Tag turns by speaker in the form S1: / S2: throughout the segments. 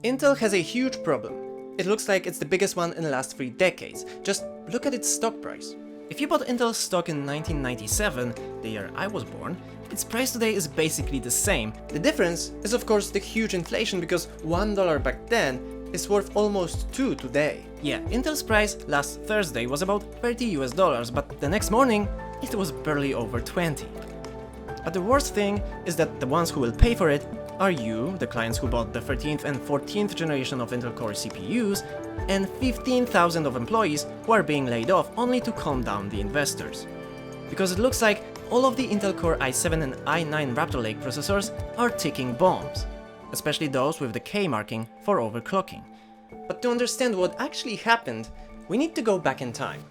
S1: Intel has a huge problem. It looks like it's the biggest one in the last 3 decades. Just look at its stock price. If you bought Intel stock in 1997, the year I was born, its price today is basically the same. The difference is of course the huge inflation, because $1 back then is worth almost $2 today. Yeah, Intel's price last Thursday was about $30 US, but the next morning it was barely over 20. But the worst thing is that the ones who will pay for it are you, the clients who bought the 13th and 14th generation of Intel Core CPUs, and 15,000 of employees who are being laid off only to calm down the investors. Because it looks like all of the Intel Core i7 and i9 Raptor Lake processors are ticking bombs, especially those with the K marking for overclocking. But to understand what actually happened, we need to go back in time.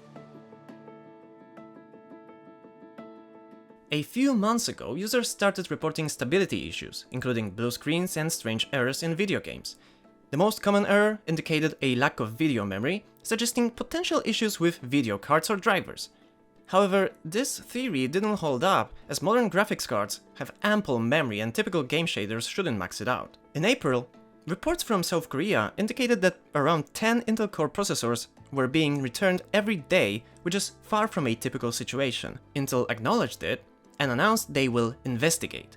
S1: A few months ago, users started reporting stability issues, including blue screens and strange errors in video games. The most common error indicated a lack of video memory, suggesting potential issues with video cards or drivers. However, this theory didn't hold up, as modern graphics cards have ample memory and typical game shaders shouldn't max it out. In April, reports from South Korea indicated that around 10 Intel Core processors were being returned every day, which is far from a typical situation. Intel acknowledged it and announced they will investigate.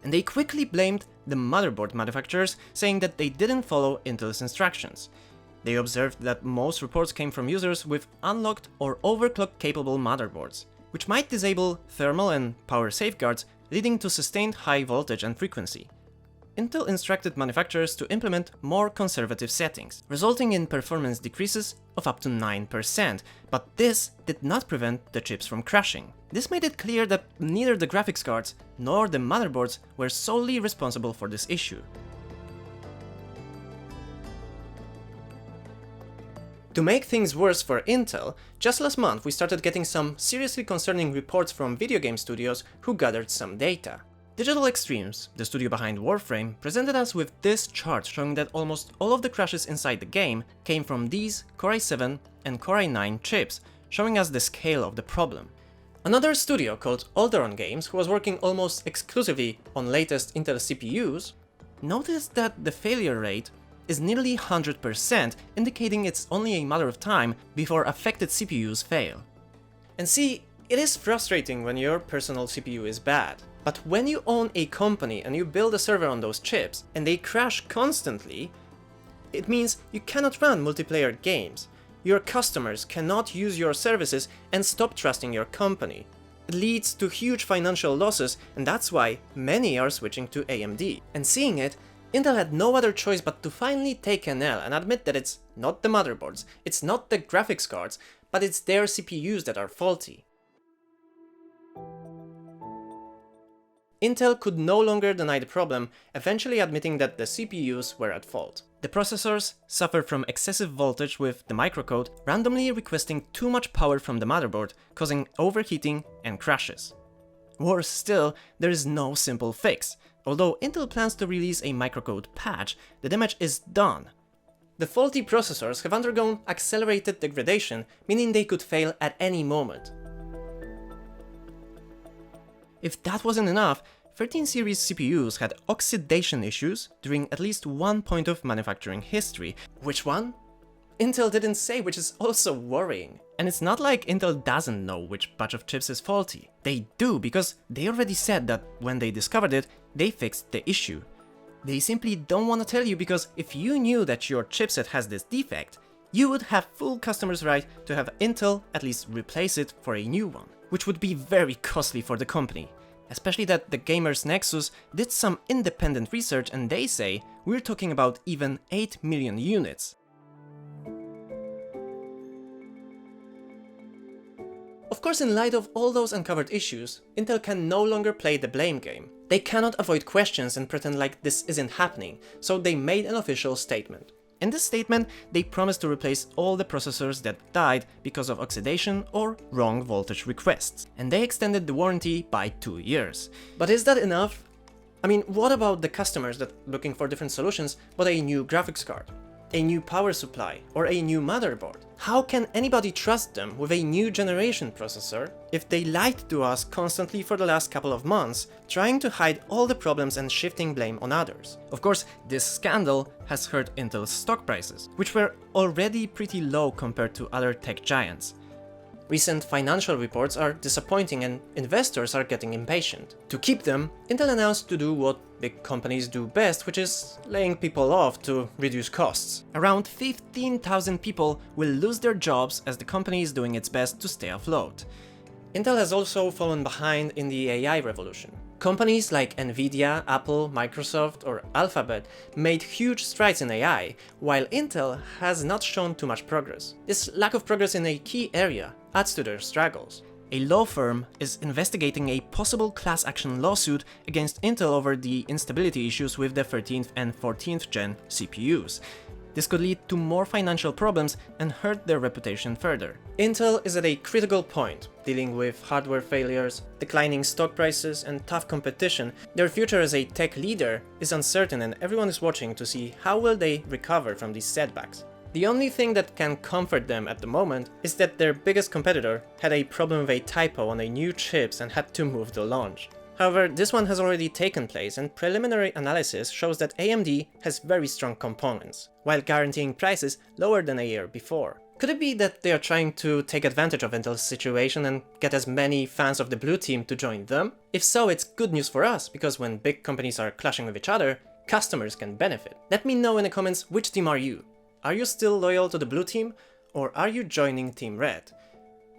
S1: And they quickly blamed the motherboard manufacturers, saying that they didn't follow Intel's instructions. They observed that most reports came from users with unlocked or overclock-capable motherboards, which might disable thermal and power safeguards, leading to sustained high voltage and frequency. Intel instructed manufacturers to implement more conservative settings, resulting in performance decreases of up to 9%, but this did not prevent the chips from crashing. This made it clear that neither the graphics cards nor the motherboards were solely responsible for this issue. To make things worse for Intel, just last month we started getting some seriously concerning reports from video game studios who gathered some data. Digital Extremes, the studio behind Warframe, presented us with this chart showing that almost all of the crashes inside the game came from these Core i7 and Core i9 chips, showing us the scale of the problem. Another studio called Alderon Games, who was working almost exclusively on latest Intel CPUs, noticed that the failure rate is nearly 100%, indicating it's only a matter of time before affected CPUs fail. And see, it is frustrating when your personal CPU is bad. But when you own a company and you build a server on those chips and they crash constantly, it means you cannot run multiplayer games. Your customers cannot use your services and stop trusting your company. It leads to huge financial losses, and that's why many are switching to AMD. And seeing it, Intel had no other choice but to finally take an L and admit that it's not the motherboards, it's not the graphics cards, but it's their CPUs that are faulty. Intel could no longer deny the problem, eventually admitting that the CPUs were at fault. The processors suffered from excessive voltage, with the microcode randomly requesting too much power from the motherboard, causing overheating and crashes. Worse still, there is no simple fix. Although Intel plans to release a microcode patch, the damage is done. The faulty processors have undergone accelerated degradation, meaning they could fail at any moment. If that wasn't enough, 13 series CPUs had oxidation issues during at least one point of manufacturing history. Which one? Intel didn't say, which is also worrying. And it's not like Intel doesn't know which batch of chips is faulty. They do, because they already said that when they discovered it, they fixed the issue. They simply don't want to tell you, because if you knew that your chipset has this defect, you would have full customer's right to have Intel at least replace it for a new one, which would be very costly for the company. Especially that the Gamers Nexus did some independent research and they say we're talking about even 8 million units. Of course, in light of all those uncovered issues, Intel can no longer play the blame game. They cannot avoid questions and pretend like this isn't happening, so they made an official statement. In this statement, they promised to replace all the processors that died because of oxidation or wrong voltage requests, and they extended the warranty by 2 years. But is that enough? I mean, what about the customers that looking for different solutions but a new graphics card, a new power supply, or a new motherboard? How can anybody trust them with a new generation processor if they lied to us constantly for the last couple of months, trying to hide all the problems and shifting blame on others? Of course, this scandal has hurt Intel's stock prices, which were already pretty low compared to other tech giants. Recent financial reports are disappointing and investors are getting impatient. To keep them, Intel announced to do what big companies do best, which is laying people off to reduce costs. Around 15,000 people will lose their jobs as the company is doing its best to stay afloat. Intel has also fallen behind in the AI revolution. Companies like Nvidia, Apple, Microsoft, or Alphabet made huge strides in AI, while Intel has not shown too much progress. This lack of progress in a key area adds to their struggles. A law firm is investigating a possible class action lawsuit against Intel over the instability issues with the 13th and 14th gen CPUs. This could lead to more financial problems and hurt their reputation further. Intel is at a critical point, dealing with hardware failures, declining stock prices, and tough competition. Their future as a tech leader is uncertain and everyone is watching to see how will they recover from these setbacks. The only thing that can comfort them at the moment is that their biggest competitor had a problem with a typo on a new chips and had to move the launch. However, this one has already taken place and preliminary analysis shows that AMD has very strong components, while guaranteeing prices lower than a year before. Could it be that they are trying to take advantage of Intel's situation and get as many fans of the blue team to join them? If so, it's good news for us, because when big companies are clashing with each other, customers can benefit. Let me know in the comments which team are you? Are you still loyal to the blue team, or are you joining Team Red?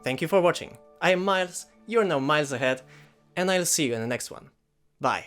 S1: Thank you for watching. I am Miles, you're now miles ahead, and I'll see you in the next one. Bye.